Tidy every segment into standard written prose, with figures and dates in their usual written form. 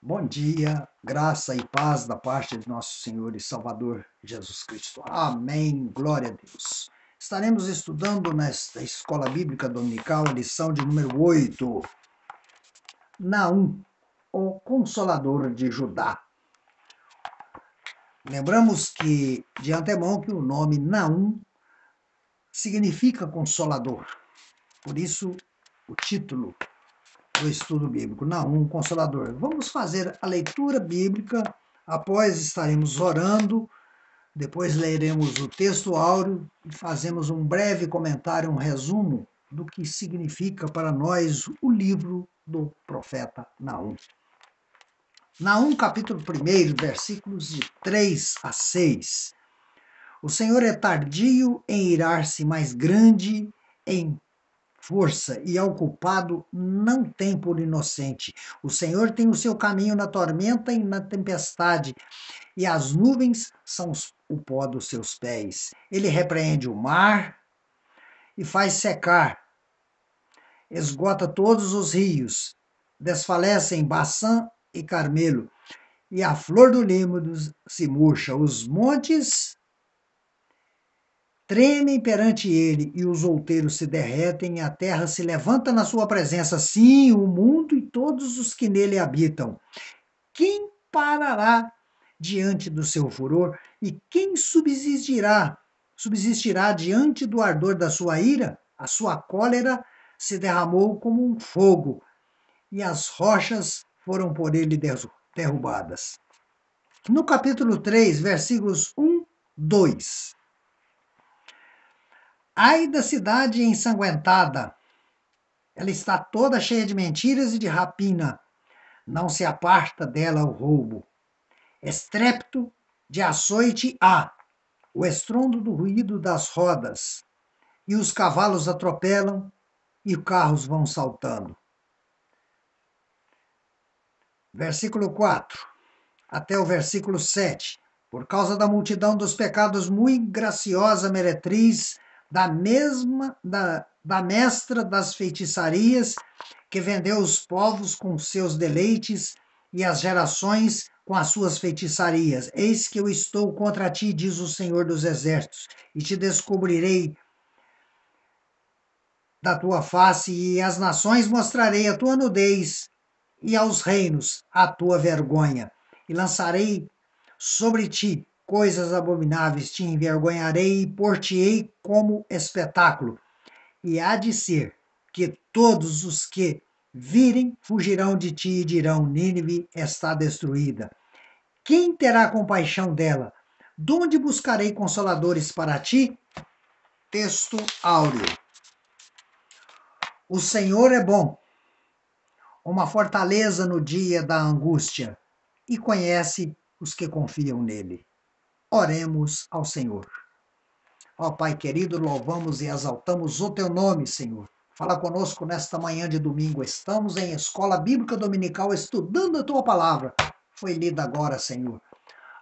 Bom dia, graça e paz da parte de nosso Senhor e Salvador Jesus Cristo. Amém, glória a Deus. Estaremos estudando nesta Escola Bíblica Dominical a lição de número 8, Naum, o Consolador de Judá. Lembramos que, de antemão, que o nome Naum significa consolador. Por isso, o título do estudo bíblico, Naum, Consolador. Vamos fazer a leitura bíblica, após estaremos orando, depois leremos o texto áureo e fazemos um breve comentário, um resumo do que significa para nós o livro do profeta Naum. Naum, capítulo 1, versículos de 3 a 6. O Senhor é tardio em irar-se, mas grande em força, e ao culpado não tem por inocente. O Senhor tem o seu caminho na tormenta e na tempestade, e as nuvens são o pó dos seus pés. Ele repreende o mar e faz secar, esgota todos os rios, desfalecem Baçã e Carmelo, e a flor do Líbano se murcha. Os montes tremem perante ele, e os outeiros se derretem, e a terra se levanta na sua presença. Sim, o mundo e todos os que nele habitam. Quem parará diante do seu furor? E quem subsistirá diante do ardor da sua ira? A sua cólera se derramou como um fogo, e as rochas foram por ele derrubadas. No capítulo 3, versículos 1, 2. Ai da cidade ensanguentada, ela está toda cheia de mentiras e de rapina, não se aparta dela o roubo. Estrépito de açoite há, o estrondo do ruído das rodas, e os cavalos atropelam, e os carros vão saltando. Versículo 4, até o versículo 7. Por causa da multidão dos pecados, muito graciosa meretriz, da mestra das feitiçarias, que vendeu os povos com seus deleites e as gerações com as suas feitiçarias. Eis que eu estou contra ti, diz o Senhor dos Exércitos, e te descobrirei da tua face, e às nações mostrarei a tua nudez, e aos reinos a tua vergonha. E lançarei sobre ti coisas abomináveis, te envergonharei e por-te-ei como espetáculo. E há de ser que todos os que virem fugirão de ti e dirão: Nínive está destruída. Quem terá compaixão dela? De onde buscarei consoladores para ti? Texto áureo. O Senhor é bom, uma fortaleza no dia da angústia, e conhece os que confiam nele. Oremos ao Senhor. Ó Pai querido, louvamos e exaltamos o teu nome, Senhor. Fala conosco nesta manhã de domingo. Estamos em Escola Bíblica Dominical estudando a tua palavra. Foi lida agora, Senhor,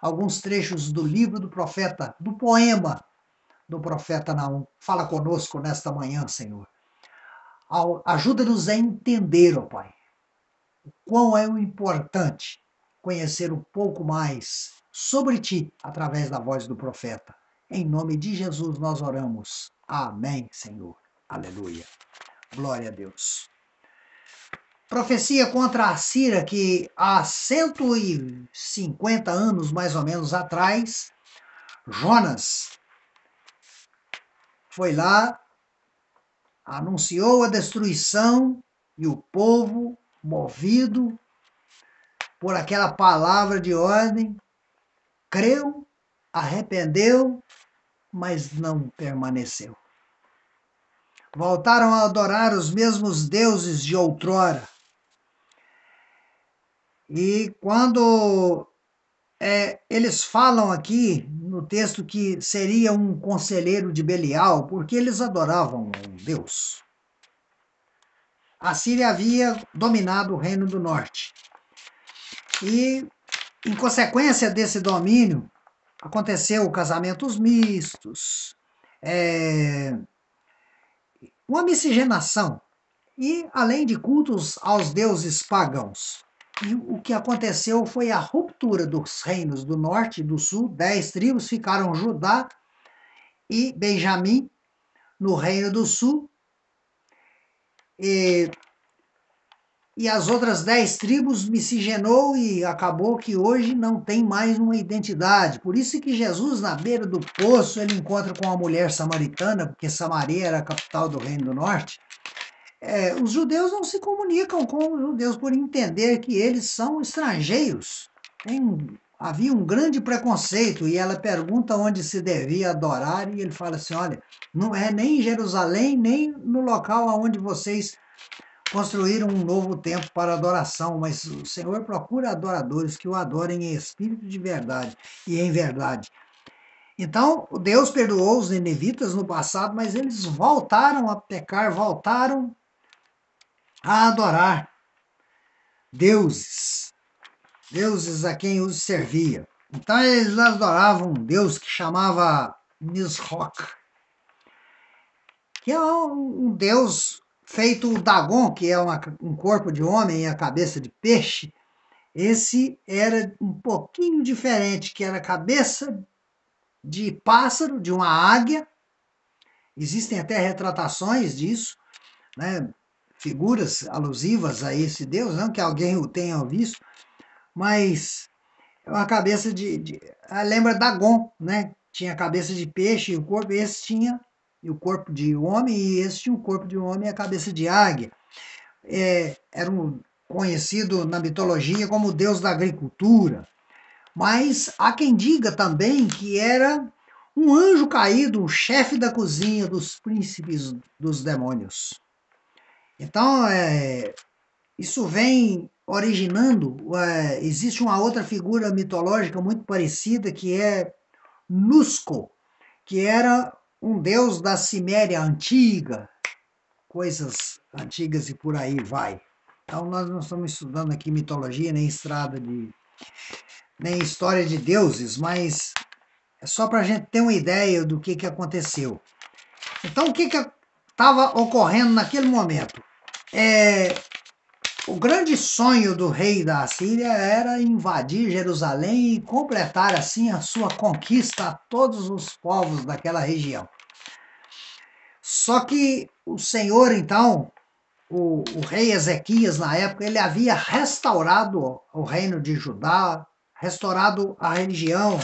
alguns trechos do livro do profeta, do poema do profeta Naum. Fala conosco nesta manhã, Senhor. Ajuda-nos a entender, ó Pai, o quão é importante conhecer um pouco mais sobre ti através da voz do profeta. Em nome de Jesus nós oramos. Amém, Senhor. Aleluia. Glória a Deus. Profecia contra a Síria, que há 150 anos, mais ou menos, atrás, Jonas foi lá, anunciou a destruição, e o povo, movido por aquela palavra de ordem, creu, arrependeu, mas não permaneceu. Voltaram a adorar os mesmos deuses de outrora. E quando eles falam aqui no texto que seria um conselheiro de Belial, porque eles adoravam um Deus. A Síria havia dominado o Reino do Norte. E, em consequência desse domínio, aconteceu casamentos mistos, uma miscigenação, e além de cultos aos deuses pagãos. E o que aconteceu foi a ruptura dos reinos do norte e do sul. 10 tribos ficaram Judá e Benjamim no reino do sul. E as outras 10 tribos miscigenou e acabou que hoje não tem mais uma identidade. Por isso que Jesus, na beira do poço, ele encontra com a mulher samaritana, porque Samaria era a capital do Reino do Norte. Os judeus não se comunicam com os judeus por entender que eles são estrangeiros. Havia um grande preconceito e ela pergunta onde se devia adorar e ele fala assim, olha, não é nem em Jerusalém, nem no local onde vocês construíram um novo templo para adoração, mas o Senhor procura adoradores que o adorem em espírito de verdade e em verdade. Então, Deus perdoou os ninivitas no passado, mas eles voltaram a pecar, voltaram a adorar deuses a quem os servia. Então, eles adoravam um deus que chamava Nisroch, que é um deus feito o Dagon, que é um corpo de homem e a cabeça de peixe. Esse era um pouquinho diferente, que era a cabeça de pássaro, de uma águia. Existem até retratações disso, né? Figuras alusivas a esse deus, não que alguém o tenha visto, mas é uma cabeça lembra Dagon, né? Tinha a cabeça de peixe e o corpo, esse tinha o corpo de homem, e esse tinha o corpo de homem e a cabeça de águia. Era conhecido na mitologia como o deus da agricultura, mas há quem diga também que era um anjo caído, um chefe da cozinha dos príncipes dos demônios. Então, isso vem originando, existe uma outra figura mitológica muito parecida, que é Nusco, que era um deus da Ciméria antiga, coisas antigas e por aí vai. Então, nós não estamos estudando aqui mitologia, nem nem história de deuses, mas é só para a gente ter uma ideia do que aconteceu. Então, o que estava ocorrendo naquele momento? O grande sonho do rei da Assíria era invadir Jerusalém e completar assim a sua conquista a todos os povos daquela região. Só que o Senhor, então, o rei Ezequias, na época, ele havia restaurado o reino de Judá, restaurado a religião,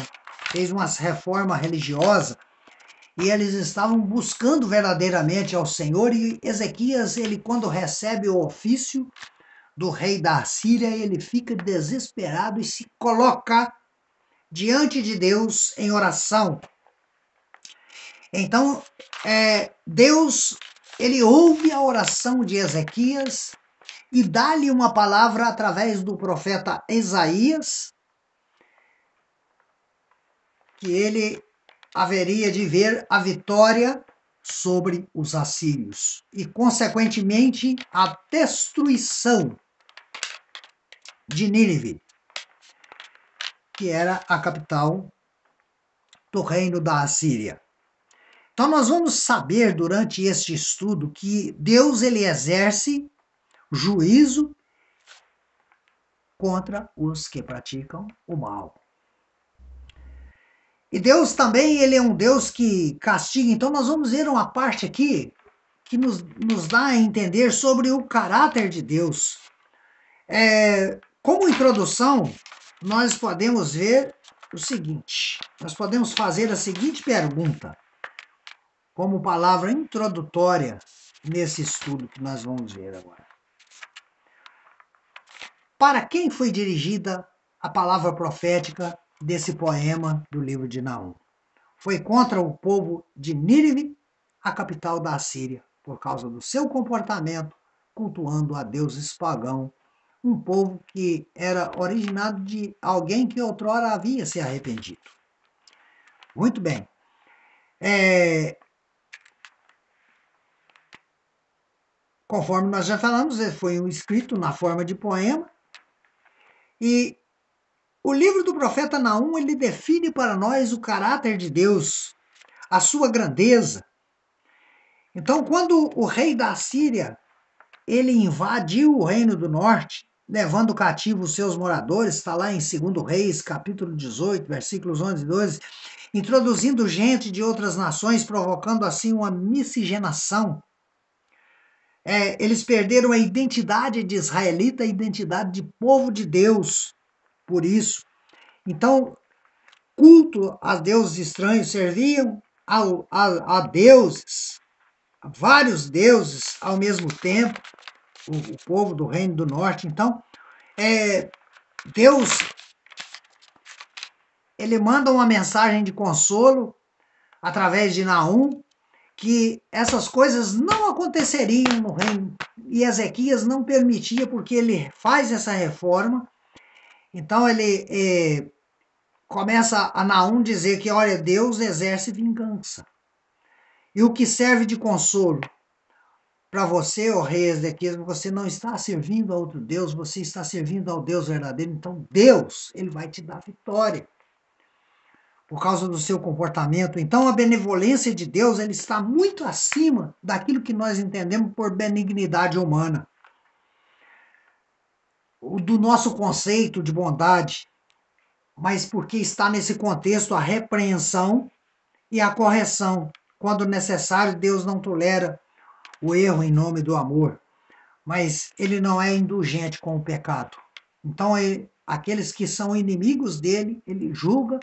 fez uma reforma religiosa, e eles estavam buscando verdadeiramente ao Senhor, e Ezequias, ele quando recebe o ofício do rei da Assíria, ele fica desesperado e se coloca diante de Deus em oração. Então, Deus, ele ouve a oração de Ezequias e dá-lhe uma palavra através do profeta Isaías, que ele haveria de ver a vitória sobre os assírios e, consequentemente, a destruição de Nínive, que era a capital do reino da Assíria. Então nós vamos saber durante este estudo que Deus ele exerce juízo contra os que praticam o mal. E Deus também, ele é um Deus que castiga. Então nós vamos ver uma parte aqui que nos dá a entender sobre o caráter de Deus. Como introdução, nós podemos ver o seguinte, nós podemos fazer a seguinte pergunta, como palavra introdutória nesse estudo que nós vamos ver agora. Para quem foi dirigida a palavra profética desse poema do livro de Naum? Foi contra o povo de Nínive, a capital da Assíria, por causa do seu comportamento, cultuando a deuses pagãos, um povo que era originado de alguém que outrora havia se arrependido. Muito bem. Conforme nós já falamos, foi escrito na forma de poema. E o livro do profeta Naum, ele define para nós o caráter de Deus, a sua grandeza. Então, quando o rei da Síria, ele invadiu o reino do norte, levando cativo os seus moradores, está lá em 2 Reis, capítulo 18, versículos 11 e 12, introduzindo gente de outras nações, provocando assim uma miscigenação. Eles perderam a identidade de israelita, a identidade de povo de Deus, por isso. Então, culto a deuses estranhos, serviam a deuses, a vários deuses ao mesmo tempo, o povo do Reino do Norte. Então, Deus, ele manda uma mensagem de consolo através de Naum, que essas coisas não aconteceriam no reino. E Ezequias não permitia, porque ele faz essa reforma. Então ele começa a Naum dizer que, olha, Deus exerce vingança. E o que serve de consolo para você, ó rei Ezequias, você não está servindo a outro Deus, você está servindo ao Deus verdadeiro. Então Deus, ele vai te dar vitória por causa do seu comportamento. Então, a benevolência de Deus, ele está muito acima daquilo que nós entendemos por benignidade humana, do nosso conceito de bondade, mas porque está nesse contexto a repreensão e a correção. Quando necessário, Deus não tolera o erro em nome do amor, mas ele não é indulgente com o pecado. Então, aqueles que são inimigos dele, ele julga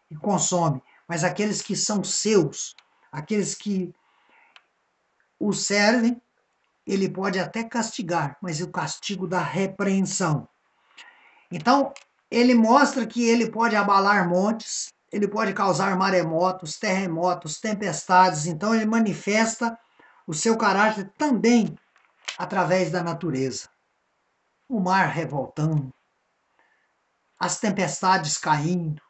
e consome, mas aqueles que são seus, aqueles que o servem, ele pode até castigar, mas o castigo da repreensão. Então, ele mostra que ele pode abalar montes, ele pode causar maremotos, terremotos, tempestades. Então, ele manifesta o seu caráter também através da natureza. O mar revoltando, as tempestades caindo,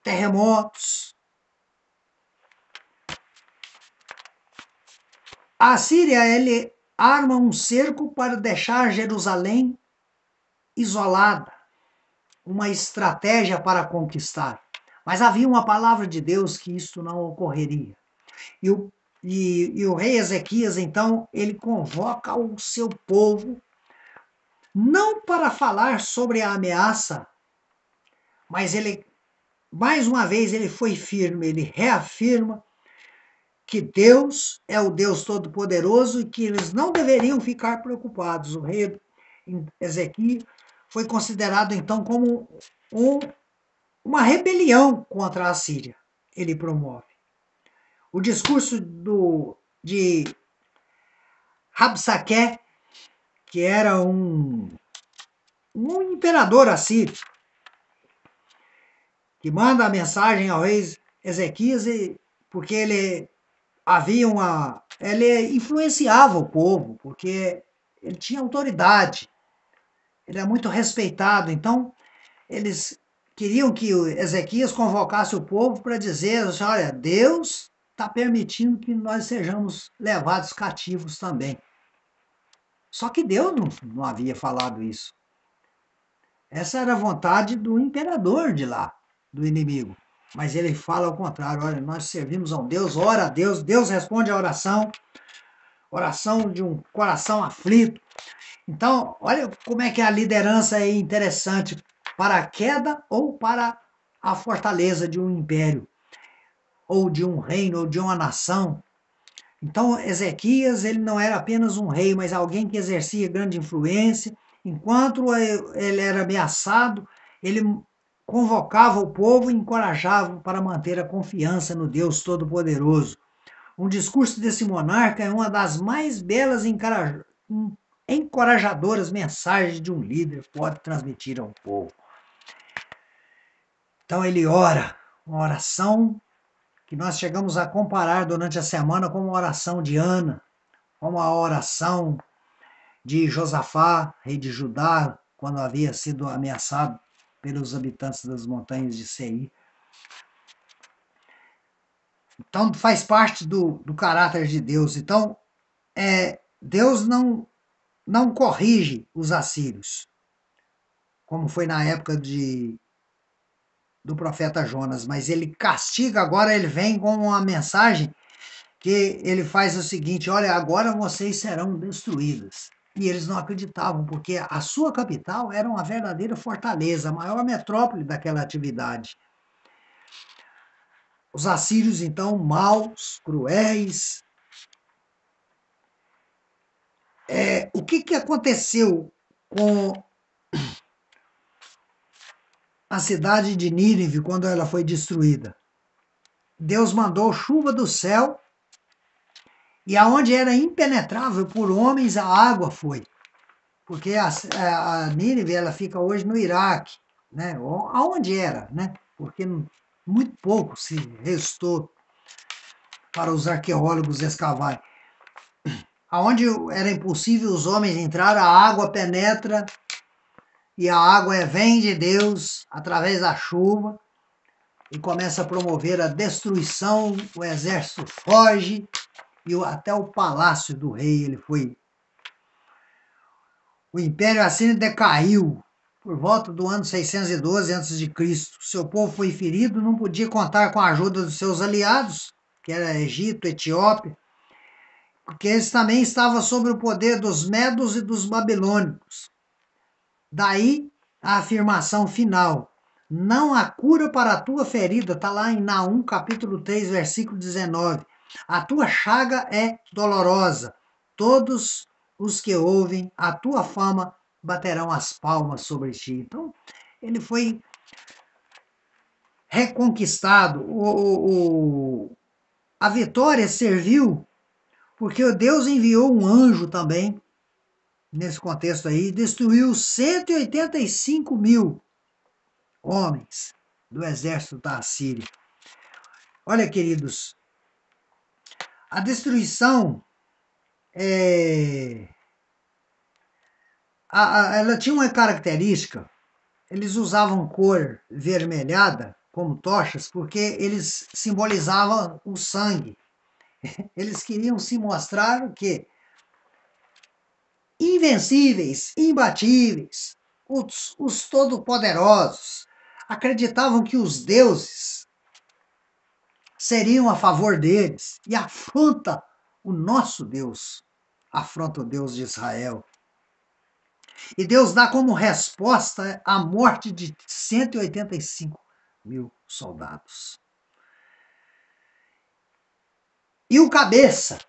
terremotos. A Síria, ele arma um cerco para deixar Jerusalém isolada, uma estratégia para conquistar. Mas havia uma palavra de Deus que isto não ocorreria. E o rei Ezequias, então, ele convoca o seu povo, não para falar sobre a ameaça, mas ele, mais uma vez, ele foi firme, ele reafirma que Deus é o Deus Todo-Poderoso e que eles não deveriam ficar preocupados. O rei Ezequias foi considerado, então, como uma rebelião contra a Síria. Ele promove. O discurso de Rabsaqué, que era um imperador assírio, que manda a mensagem ao rei Ezequias, porque ele influenciava o povo, porque ele tinha autoridade, ele é muito respeitado. Então, eles queriam que Ezequias convocasse o povo para dizer, olha, Deus está permitindo que nós sejamos levados cativos também. Só que Deus não havia falado isso. Essa era a vontade do imperador de lá, do inimigo. Mas ele fala ao contrário, olha, nós servimos a um Deus, ora a Deus, Deus responde a oração de um coração aflito. Então, olha como é que a liderança é interessante para a queda ou para a fortaleza de um império, ou de um reino, ou de uma nação. Então, Ezequias, ele não era apenas um rei, mas alguém que exercia grande influência. Enquanto ele era ameaçado, ele convocava o povo e encorajava para manter a confiança no Deus Todo-Poderoso. Um discurso desse monarca é uma das mais belas e encorajadoras mensagens de um líder pode transmitir ao povo. Então ele ora, uma oração que nós chegamos a comparar durante a semana com uma oração de Ana, como a oração de Josafá, rei de Judá, quando havia sido ameaçado pelos habitantes das montanhas de Seir. Então faz parte do caráter de Deus. Então, Deus não corrige os assírios, como foi na época do profeta Jonas, mas ele castiga. Agora ele vem com uma mensagem que ele faz o seguinte, olha, agora vocês serão destruídas. E eles não acreditavam, porque a sua capital era uma verdadeira fortaleza, a maior metrópole daquela atividade. Os assírios, então, maus, cruéis. O que aconteceu com a cidade de Nínive quando ela foi destruída? Deus mandou chuva do céu e aonde era impenetrável por homens, a água foi. Porque a Nínive ela fica hoje no Iraque, né? Aonde era, né? Porque muito pouco se restou para os arqueólogos escavarem. Aonde era impossível os homens entrar, a água penetra e a água vem de Deus através da chuva e começa a promover a destruição, o exército foge e até o palácio do rei ele foi. O Império Assírio decaiu por volta do ano 612 a.C. Seu povo foi ferido, não podia contar com a ajuda dos seus aliados, que era Egito, Etiópia, porque eles também estavam sob o poder dos medos e dos babilônicos. Daí a afirmação final: não há cura para a tua ferida, está lá em Naum, capítulo 3, versículo 19. A tua chaga é dolorosa, todos os que ouvem a tua fama baterão as palmas sobre ti. Então, ele foi reconquistado. A vitória serviu porque Deus enviou um anjo também, nesse contexto aí, destruiu 185 mil homens do exército da Assíria. Olha, queridos, a destruição ela tinha uma característica. Eles usavam cor vermelhada como tochas porque eles simbolizavam o sangue. Eles queriam se mostrar o quê? Invencíveis, imbatíveis, os todo-poderosos. Acreditavam que os deuses seriam a favor deles e afronta o nosso Deus, afronta o Deus de Israel. E Deus dá como resposta a morte de 185 mil soldados. E o cabeça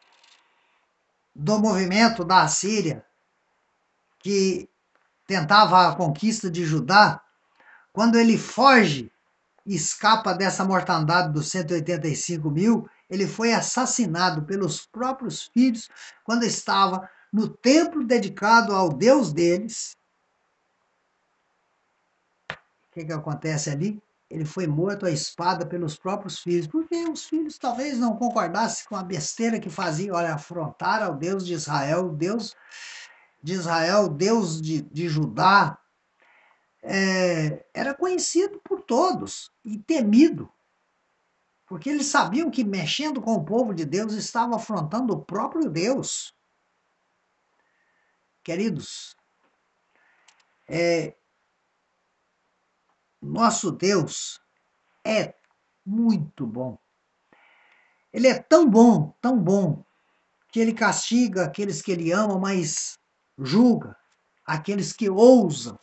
do movimento da Assíria, que tentava a conquista de Judá, quando ele foge e escapa dessa mortandade dos 185 mil, ele foi assassinado pelos próprios filhos quando estava no templo dedicado ao Deus deles. O que acontece ali? Ele foi morto à espada pelos próprios filhos, porque os filhos talvez não concordassem com a besteira que faziam, olha, afrontar ao Deus de Israel, Deus de Israel, Deus de Judá, era conhecido por todos e temido, porque eles sabiam que mexendo com o povo de Deus estava afrontando o próprio Deus. Queridos, nosso Deus é muito bom. Ele é tão bom, que ele castiga aqueles que ele ama, mas julga aqueles que ousam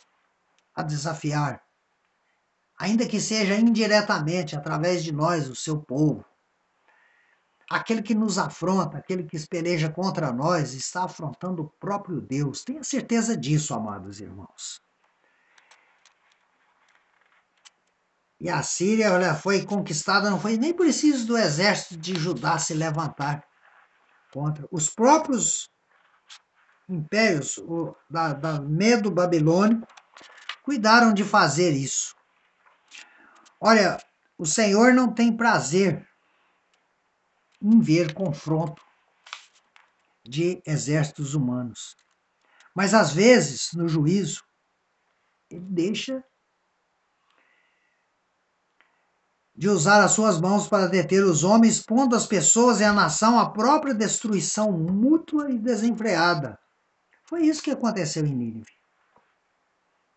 a desafiar, ainda que seja indiretamente, através de nós, o seu povo. Aquele que nos afronta, aquele que peleja contra nós, está afrontando o próprio Deus. Tenha certeza disso, amados irmãos. E a Síria, olha, foi conquistada, não foi nem preciso do exército de Judá se levantar contra. Os próprios impérios da Medo Babilônico cuidaram de fazer isso. Olha, o Senhor não tem prazer em ver confronto de exércitos humanos. Mas às vezes, no juízo, ele deixa de usar as suas mãos para deter os homens, pondo as pessoas e a nação à própria destruição mútua e desenfreada. Foi isso que aconteceu em Nínive,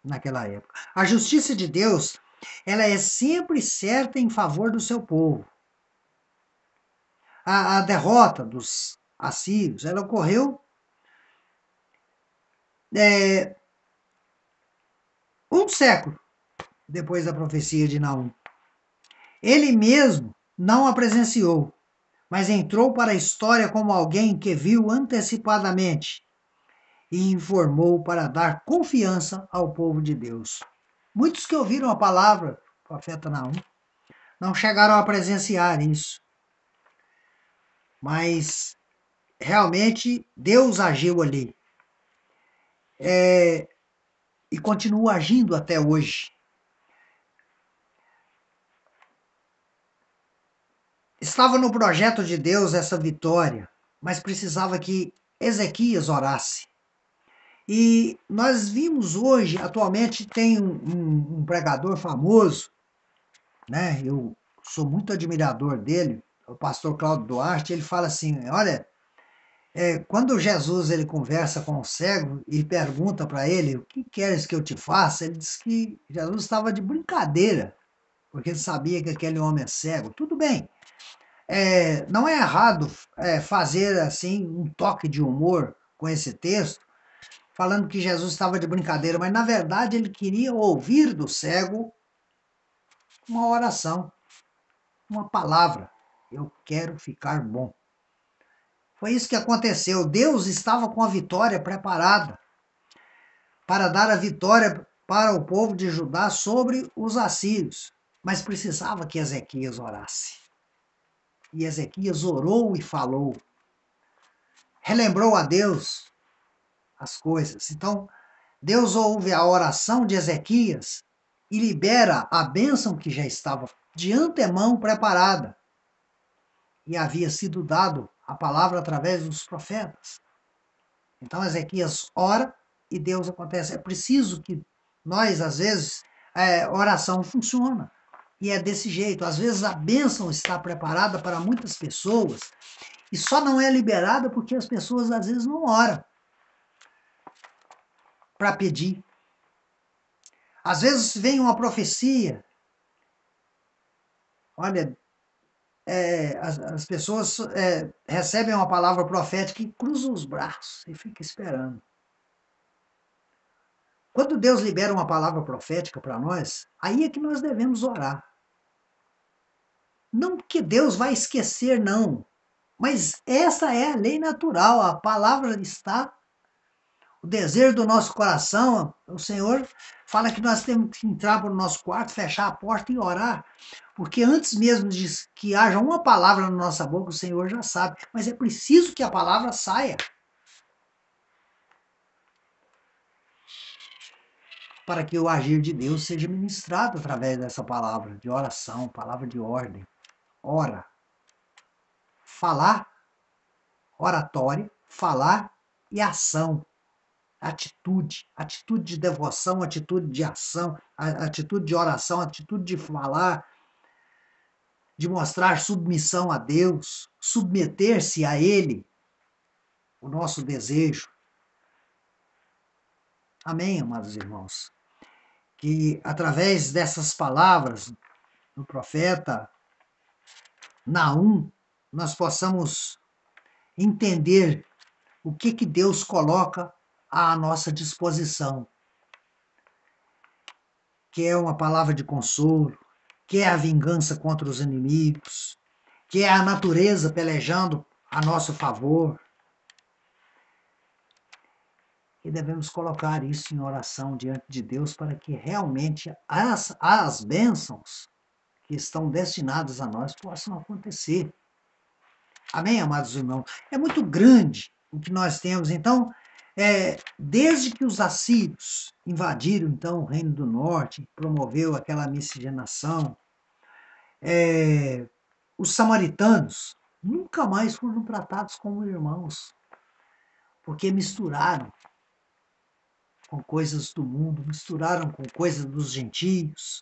naquela época. A justiça de Deus, ela é sempre certa em favor do seu povo. A derrota dos assírios, ela ocorreu Um século depois da profecia de Naum. Ele mesmo não a presenciou, mas entrou para a história como alguém que viu antecipadamente e informou para dar confiança ao povo de Deus. Muitos que ouviram a palavra do profeta Naum não chegaram a presenciar isso, mas realmente Deus agiu ali e continua agindo até hoje. Estava no projeto de Deus essa vitória, mas precisava que Ezequias orasse. E nós vimos hoje, atualmente, tem um pregador famoso, né? Eu sou muito admirador dele, o pastor Cláudio Duarte. Ele fala assim: olha, quando Jesus ele conversa com o cego e pergunta para ele: o que queres que eu te faça? Ele diz que Jesus estava de brincadeira, porque ele sabia que aquele homem é cego. Tudo bem, não é errado fazer assim um toque de humor com esse texto, falando que Jesus estava de brincadeira, mas na verdade ele queria ouvir do cego uma oração, uma palavra. Eu quero ficar bom. Foi isso que aconteceu. Deus estava com a vitória preparada para dar a vitória para o povo de Judá sobre os assírios, mas precisava que Ezequias orasse. E Ezequias orou e falou, relembrou a Deus as coisas. Então, Deus ouve a oração de Ezequias e libera a bênção que já estava de antemão preparada. E havia sido dado a palavra através dos profetas. Então Ezequias ora e Deus acontece. É preciso que nós, às vezes, oração funciona. E é desse jeito. Às vezes a bênção está preparada para muitas pessoas e só não é liberada porque as pessoas, às vezes, não oram para pedir. Às vezes vem uma profecia. Olha, as pessoas recebem uma palavra profética e cruzam os braços e ficam esperando. Quando Deus libera uma palavra profética para nós, aí é que nós devemos orar. Não que Deus vai esquecer, não. Mas essa é a lei natural. A palavra está, o desejo do nosso coração. O Senhor fala que nós temos que entrar para o nosso quarto, fechar a porta e orar. Porque antes mesmo de que haja uma palavra na nossa boca, o Senhor já sabe. Mas é preciso que a palavra saia. Para que o agir de Deus seja ministrado através dessa palavra de oração, palavra de ordem. Ora. Falar, oratória, falar e ação. Atitude de devoção, atitude de ação, atitude de oração, atitude de falar, de mostrar submissão a Deus, submeter-se a Ele, o nosso desejo. Amém, amados irmãos? Que através dessas palavras do profeta Naum, nós possamos entender o que Deus coloca à nossa disposição, que é uma palavra de consolo, que é a vingança contra os inimigos, que é a natureza pelejando a nosso favor. E devemos colocar isso em oração diante de Deus para que realmente as bênçãos que estão destinadas a nós possam acontecer. Amém, amados irmãos? É muito grande o que nós temos. Então, desde que os assírios invadiram então o Reino do Norte, promoveu aquela miscigenação, os samaritanos nunca mais foram tratados como irmãos, porque misturaram com coisas do mundo, misturaram com coisas dos gentios.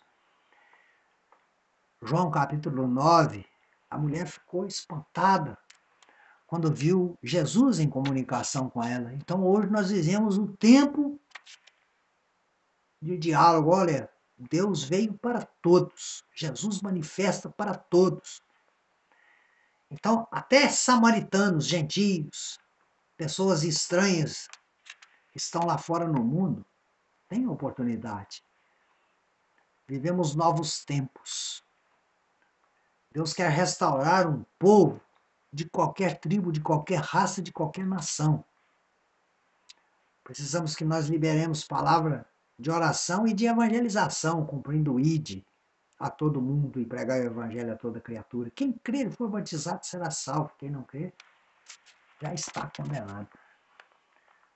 João capítulo 9, a mulher ficou espantada quando viu Jesus em comunicação com ela. Então hoje nós vivemos um tempo de diálogo. Olha, Deus veio para todos, Jesus manifesta para todos. Então, até samaritanos, gentios, pessoas estranhas estão lá fora no mundo, têm oportunidade. Vivemos novos tempos. Deus quer restaurar um povo de qualquer tribo, de qualquer raça, de qualquer nação. Precisamos que nós liberemos palavra de oração e de evangelização, cumprindo o ID a todo mundo e pregar o evangelho a toda criatura. Quem crer e for batizado será salvo. Quem não crer já está condenado.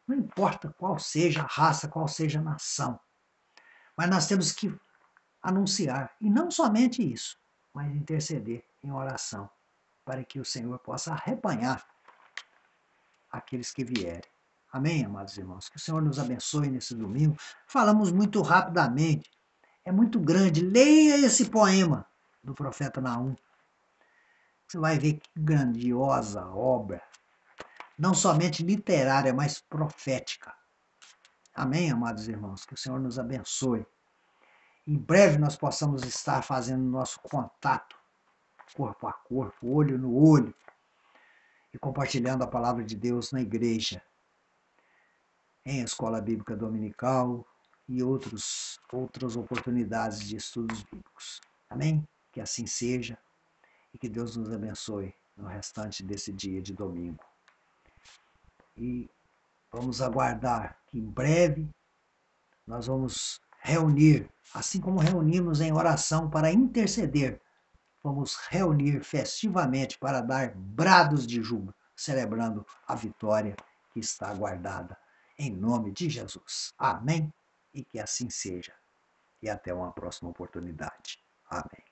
Não importa qual seja a raça, qual seja a nação. Mas nós temos que anunciar. E não somente isso, mas interceder em oração, para que o Senhor possa arrebanhar aqueles que vierem. Amém, amados irmãos? Que o Senhor nos abençoe nesse domingo. Falamos muito rapidamente, é muito grande. Leia esse poema do profeta Naum. Você vai ver que grandiosa obra, não somente literária, mas profética. Amém, amados irmãos? Que o Senhor nos abençoe. Em breve nós possamos estar fazendo nosso contato, corpo a corpo, olho no olho, e compartilhando a palavra de Deus na igreja, em escola bíblica dominical e outras oportunidades de estudos bíblicos. Amém? Que assim seja e que Deus nos abençoe no restante desse dia de domingo. E vamos aguardar que em breve nós vamos reunir, assim como reunimos em oração para interceder, vamos reunir festivamente para dar brados de júbilo, celebrando a vitória que está aguardada. Em nome de Jesus. Amém? E que assim seja. E até uma próxima oportunidade. Amém.